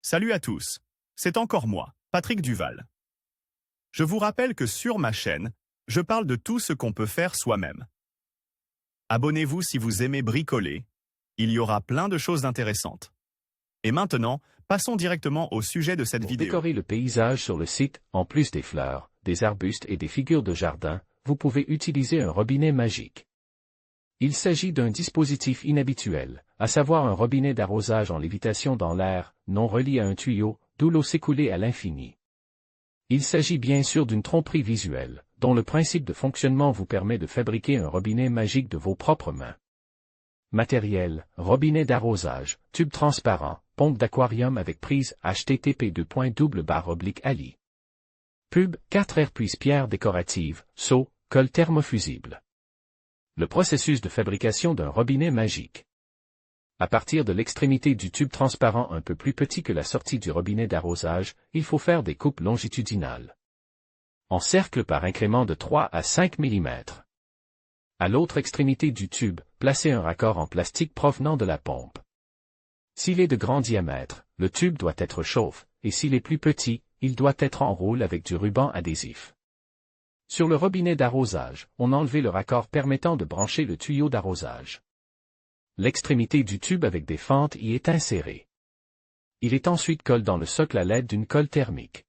Salut à tous, c'est encore moi, Patrick Duval. Je vous rappelle que sur ma chaîne, je parle de tout ce qu'on peut faire soi-même. Abonnez-vous si vous aimez bricoler, il y aura plein de choses intéressantes. Et maintenant, passons directement au sujet de cette Pour vidéo. décorer le paysage sur le site, en plus des fleurs, des arbustes et des figures de jardin, vous pouvez utiliser un robinet magique. Il s'agit d'un dispositif inhabituel, à savoir un robinet d'arrosage en lévitation dans l'air, non relié à un tuyau, d'où l'eau s'écouler à l'infini. Il s'agit bien sûr d'une tromperie visuelle, dont le principe de fonctionnement vous permet de fabriquer un robinet magique de vos propres mains. Matériel, robinet d'arrosage, tube transparent, pompe d'aquarium avec prise http://ali. Pub, 4 air-puise-pierre décorative, seau, colle thermofusible. Le processus de fabrication d'un robinet magique. À partir de l'extrémité du tube transparent un peu plus petit que la sortie du robinet d'arrosage, il faut faire des coupes longitudinales. En cercle par incrément de 3 à 5 mm. À l'autre extrémité du tube, placez un raccord en plastique provenant de la pompe. S'il est de grand diamètre, le tube doit être chauffe, et s'il est plus petit, il doit être en roule avec du ruban adhésif. Sur le robinet d'arrosage, on enlève le raccord permettant de brancher le tuyau d'arrosage. L'extrémité du tube avec des fentes y est insérée. Il est ensuite collé dans le socle à l'aide d'une colle thermique.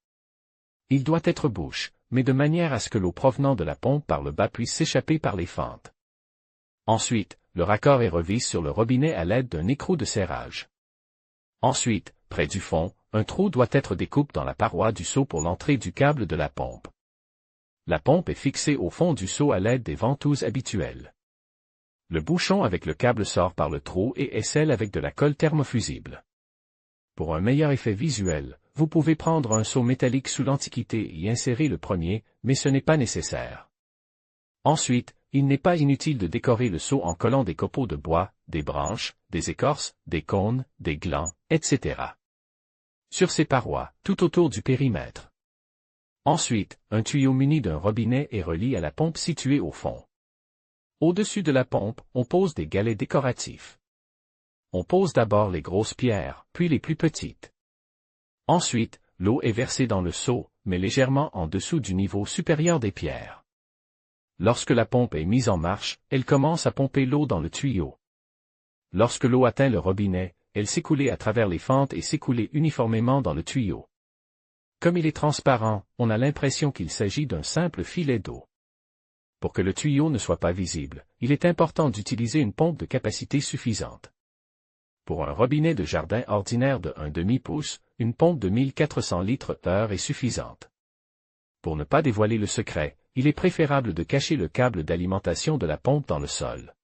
Il doit être bouche, mais de manière à ce que l'eau provenant de la pompe par le bas puisse s'échapper par les fentes. Ensuite, le raccord est revisse sur le robinet à l'aide d'un écrou de serrage. Ensuite, près du fond, un trou doit être découpé dans la paroi du seau pour l'entrée du câble de la pompe. La pompe est fixée au fond du seau à l'aide des ventouses habituelles. Le bouchon avec le câble sort par le trou et est scellé avec de la colle thermofusible. Pour un meilleur effet visuel, vous pouvez prendre un seau métallique sous l'Antiquité et y insérer le premier, mais ce n'est pas nécessaire. Ensuite, il n'est pas inutile de décorer le seau en collant des copeaux de bois, des branches, des écorces, des cônes, des glands, etc. sur ces parois, tout autour du périmètre. Ensuite, un tuyau muni d'un robinet est relié à la pompe située au fond. Au-dessus de la pompe, on pose des galets décoratifs. On pose d'abord les grosses pierres, puis les plus petites. Ensuite, l'eau est versée dans le seau, mais légèrement en dessous du niveau supérieur des pierres. Lorsque la pompe est mise en marche, elle commence à pomper l'eau dans le tuyau. Lorsque l'eau atteint le robinet, elle s'écoule à travers les fentes et s'écoule uniformément dans le tuyau. Comme il est transparent, on a l'impression qu'il s'agit d'un simple filet d'eau. Pour que le tuyau ne soit pas visible, il est important d'utiliser une pompe de capacité suffisante. Pour un robinet de jardin ordinaire de 1/2 pouce, une pompe de 1400 litres/heure est suffisante. Pour ne pas dévoiler le secret, il est préférable de cacher le câble d'alimentation de la pompe dans le sol.